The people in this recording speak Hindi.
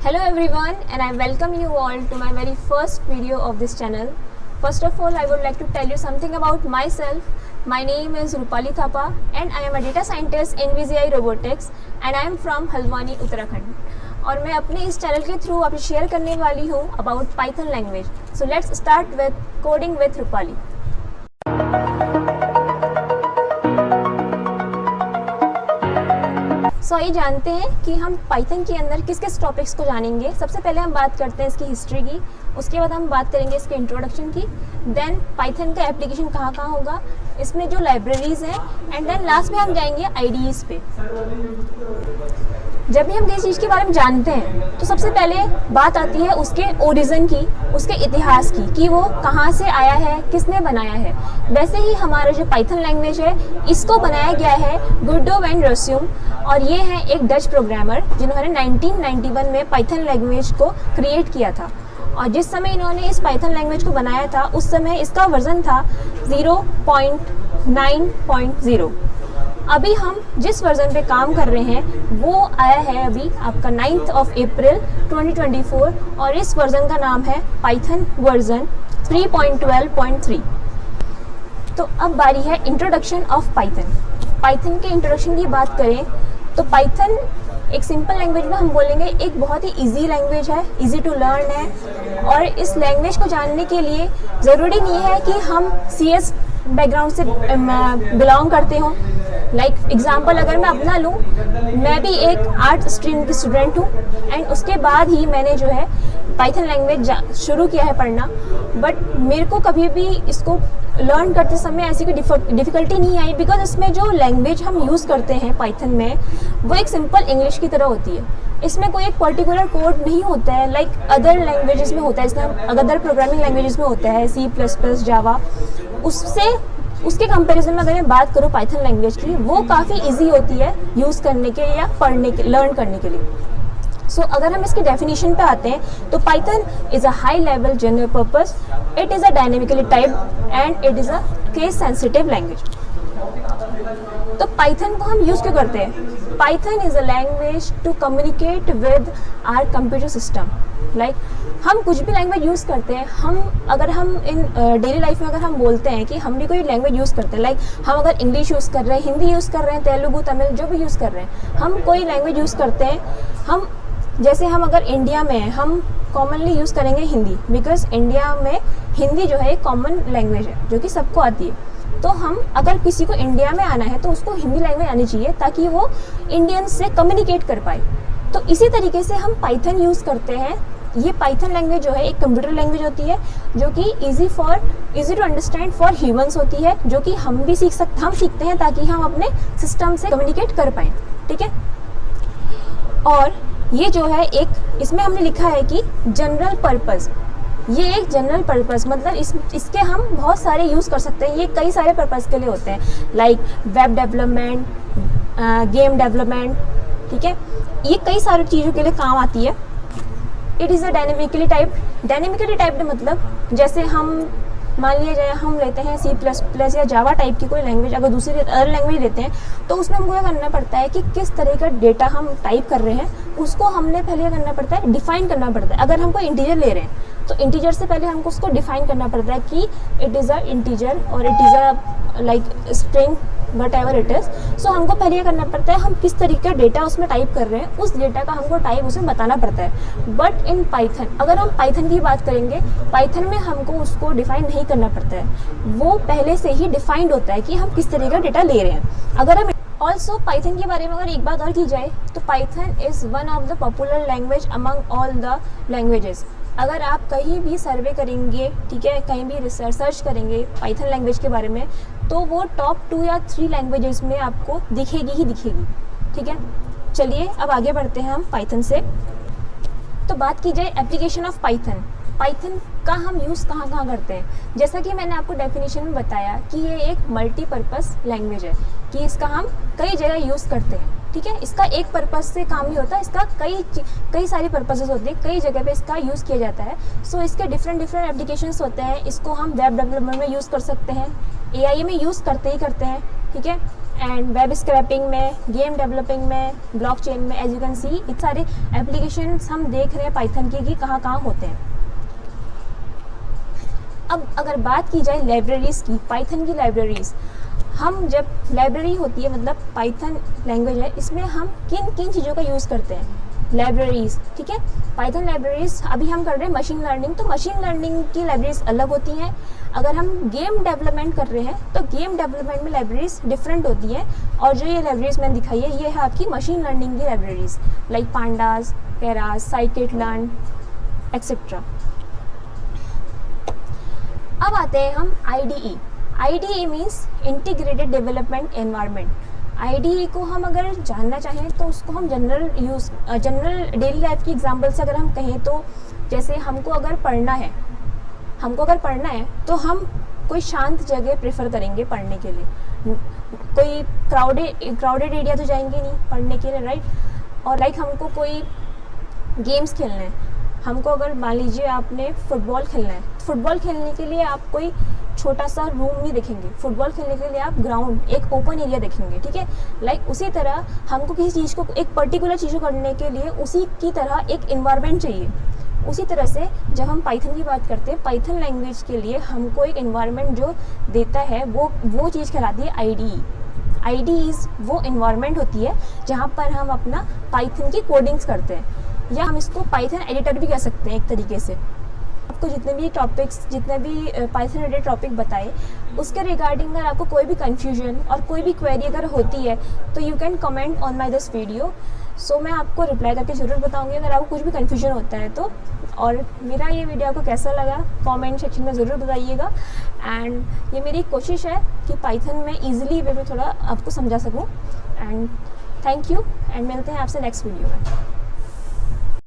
Hello everyone, and I welcome you all to my very first video of this channel. First of all, I would like to tell you something about myself. My name is Rupali Thapa and I am a data scientist in VZI Robotics and I am from Haldwani Uttarakhand. और मैं अपने इस चैनल के थ्रू आपसे शेयर करने वाली हूँ about python language. So let's start with coding with Rupali. So ये जानते हैं कि हम पाइथन के अंदर किस किस टॉपिक्स को जानेंगे. सबसे पहले हम बात करते हैं इसकी हिस्ट्री की, उसके बाद हम बात करेंगे इसके इंट्रोडक्शन की, देन पाइथन का एप्लीकेशन कहाँ कहाँ होगा, इसमें जो लाइब्रेरीज हैं, एंड देन लास्ट में हम जाएंगे आईडीईज पे. जब भी हम किसी चीज़ के बारे में जानते हैं तो सबसे पहले बात आती है उसके ओरिजिन की, उसके इतिहास की, कि वो कहाँ से आया है, किसने बनाया है. वैसे ही हमारा जो पाइथन लैंग्वेज है इसको बनाया गया है गुडो वैन रोस्यूम, और ये हैं एक डच प्रोग्रामर जिन्होंने 1991 में पाइथन लैंग्वेज को क्रिएट किया था. और जिस समय इन्होंने इस पाइथन लैंग्वेज को बनाया था उस समय इसका वर्जन था 0.9.0. अभी हम जिस वर्जन पे काम कर रहे हैं वो आया है अभी आपका 9th of April 2024 और इस वर्जन का नाम है पाइथन वर्जन 3.12.3. तो अब बारी है इंट्रोडक्शन ऑफ पाइथन. पाइथन के इंट्रोडक्शन की बात करें तो पाइथन एक सिंपल लैंग्वेज में हम बोलेंगे एक बहुत ही इजी लैंग्वेज है, इजी टू लर्न है. और इस लैंग्वेज को जानने के लिए ज़रूरी नहीं है कि हम CS बैकग्राउंड से बिलोंग करते हों. लाइक एग्जांपल अगर मैं अपना लूँ, मैं भी एक आर्ट स्ट्रीम की स्टूडेंट हूँ एंड उसके बाद ही मैंने जो है पाइथन लैंग्वेज शुरू किया है पढ़ना. बट मेरे को कभी भी इसको लर्न करते समय ऐसी कोई डिफ़िकल्टी नहीं आई, बिकॉज इसमें जो लैंग्वेज हम यूज़ करते हैं पाइथन में वो एक सिंपल इंग्लिश की तरह होती है. इसमें कोई एक पर्टिकुलर कोड नहीं होता है लाइक अदर लैंग्वेजेस में होता है, जैसे हम अदर प्रोग्रामिंग लैंग्वेजेस में होता है C++, जावा. उसके कंपैरिजन में अगर मैं बात करूँ पाइथन लैंग्वेज की, वो काफ़ी इजी होती है यूज़ करने के या पढ़ने के, लर्न करने के लिए. सो अगर हम इसकी डेफिनेशन पे आते हैं तो Python is a high level general purpose, it is a dynamically typed and it is a case sensitive language. तो पाइथन को हम यूज़ क्यों करते हैं? Python is a language to communicate with our computer system. Like हम कुछ भी लैंग्वेज यूज़ करते हैं, अगर हम इन डेली लाइफ में अगर हम बोलते हैं कि हम भी कोई लैंग्वेज यूज़ करते हैं, लाइक हम अगर इंग्लिश यूज़ कर रहे हैं, हिंदी यूज़ कर रहे हैं, तेलुगु, तमिल, जो भी यूज़ कर रहे हैं, हम कोई लैंग्वेज यूज़ करते हैं. हम जैसे हम अगर इंडिया में हैं, हम कॉमनली यूज़ करेंगे हिंदी, बिकॉज इंडिया में हिंदी जो है एक कॉमन लैंग्वेज है जो कि सबको आती है. तो हम अगर किसी को इंडिया में आना है तो उसको हिंदी लैंग्वेज आनी चाहिए ताकि वो इंडियंस से कम्युनिकेट कर पाए. तो इसी तरीके से हम पाइथन यूज़ करते हैं. ये पाइथन लैंग्वेज जो है एक कंप्यूटर लैंग्वेज होती है जो कि easy to understand for humans होती है, जो कि हम भी सीखते हैं ताकि हम अपने सिस्टम से कम्युनिकेट कर पाएँ. ठीक है. और ये जो है एक इसमें हमने लिखा है कि जनरल पर्पस. ये एक जनरल पर्पस मतलब इसके हम बहुत सारे यूज़ कर सकते हैं. ये कई सारे पर्पस के लिए होते हैं, like web development, game development. ठीक है. ये कई सारी चीज़ों के लिए काम आती है. It is a dynamically typed मतलब जैसे हम मान लिया जाए हम लेते हैं C++ या जावा टाइप की कोई लैंग्वेज, अगर दूसरी अदर लैंग्वेज लेते हैं तो उसमें हमको यह करना पड़ता है कि किस तरह का डेटा हम टाइप कर रहे हैं उसको हमने पहले यह करना पड़ता है, डिफ़ाइन करना पड़ता है. अगर हम कोई इंटीजर ले रहे हैं तो इंटीजर से पहले हमको उसको डिफ़ाइन करना पड़ता है कि इट इज़ अ इंटीजर और it is a like string, whatever it is. So हमको पहले ये करना पड़ता है हम किस तरीके का डेटा उसमें टाइप कर रहे हैं, उस डेटा का हमको टाइप उसे बताना पड़ता है. बट इन पाइथन अगर हम पाइथन की बात करेंगे, पाइथन में हमको उसको डिफ़ाइन नहीं करना पड़ता है, वो पहले से ही डिफ़ाइंड होता है कि हम किस तरीके का डेटा ले रहे हैं. अगर हम ऑल्सो पाइथन के बारे में अगर एक बात और की जाए तो Python is one of the popular language among all the languages. अगर आप कहीं भी सर्वे करेंगे, ठीक है, कहीं भी रिसर्च करेंगे पाइथन लैंग्वेज के बारे में, तो वो टॉप 2 या 3 लैंग्वेजेस में आपको दिखेगी ही दिखेगी. ठीक है. चलिए अब आगे बढ़ते हैं हम पाइथन से. तो बात की जाए एप्लीकेशन ऑफ पाइथन. पाइथन का हम यूज़ कहाँ करते हैं. जैसा कि मैंने आपको डेफिनेशन में बताया कि ये एक मल्टीपर्पज़ लैंग्वेज है, कि इसका हम कई जगह यूज़ करते हैं. ठीक है. इसका एक पर्पस से काम नहीं होता, इसका कई सारे पर्पसेस होते हैं, कई जगह पे इसका यूज़ किया जाता है. सो इसके डिफरेंट एप्लीकेशंस होते हैं. इसको हम वेब डेवलपमेंट में यूज़ कर सकते हैं, AI में यूज़ करते ही करते हैं. ठीक है. एंड वेब स्क्रैपिंग में, गेम डेवलपिंग में, ब्लॉकचेन में, एज यू कैन सी इतने सारे एप्लीकेशंस हम देख रहे हैं पाइथन की कि कहाँ कहाँ होते हैं। अब अगर बात की जाए लाइब्रेरीज़ की, पाइथन की लाइब्रेरीज़, हम जब लाइब्रेरी होती है मतलब पाइथन लैंग्वेज है, इसमें हम किन किन चीज़ों का यूज़ करते हैं, लाइब्रेरीज़, ठीक है। पाइथन लाइब्रेरीज़ अभी हम कर रहे हैं मशीन लर्निंग, तो मशीन लर्निंग की लाइब्रेरीज़ अलग होती हैं। अगर हम गेम डेवलपमेंट कर रहे हैं तो गेम डेवलपमेंट में लाइब्रेरीज़ डिफरेंट होती हैं, और जो ये लाइब्रेरीज़ मैंने दिखाई है ये है आपकी मशीन लर्निंग की libraries, like pandas, Keras, scikit learn etcetera. अब आते हैं हम IDE। IDE means integrated development environment. IDE को हम अगर जानना चाहें तो उसको हम जनरल डेली लाइफ की एग्जांपल से अगर हम कहें तो, जैसे हमको अगर पढ़ना है तो हम कोई शांत जगह प्रेफर करेंगे पढ़ने के लिए, कोई क्राउडेड एरिया तो जाएंगे नहीं पढ़ने के लिए, राइट। और लाइक हमको कोई गेम्स खेलने हैं, हमको अगर मान लीजिए आपने फुटबॉल खेलना है, फुटबॉल खेलने के लिए आप कोई छोटा सा रूम नहीं देखेंगे, फुटबॉल खेलने के लिए आप ग्राउंड, एक ओपन एरिया देखेंगे, ठीक है। लाइक उसी तरह हमको किसी चीज़ को, एक पर्टिकुलर चीज़ को करने के लिए उसी की तरह एक इन्वायरमेंट चाहिए। उसी तरह से जब हम पाइथन की बात करते हैं, पाइथन लैंग्वेज के लिए हमको एक इन्वायरमेंट जो देता है वो चीज़ कहलाती है IDE। IDEs वो इन्वायरमेंट होती है जहाँ पर हम अपना पाइथन की कोडिंग्स करते हैं, या हम इसको पाइथन एडिटर भी कह सकते हैं एक तरीके से। आपको जितने भी पाइथन रिलेटेड टॉपिक बताए उसके रिगार्डिंग अगर आपको कोई भी कन्फ्यूजन और कोई भी क्वेरी अगर होती है तो you can comment on my this video. So मैं आपको रिप्लाई करके ज़रूर बताऊंगी अगर आपको कुछ भी कन्फ्यूजन होता है तो। और मेरा ये वीडियो आपको कैसा लगा कमेंट सेक्शन में ज़रूर बताइएगा। एंड ये मेरी कोशिश है कि पाइथन में ईजिली वे में थोड़ा आपको समझा सकूँ। एंड थैंक यू, एंड मिलते हैं आपसे नेक्स्ट वीडियो में।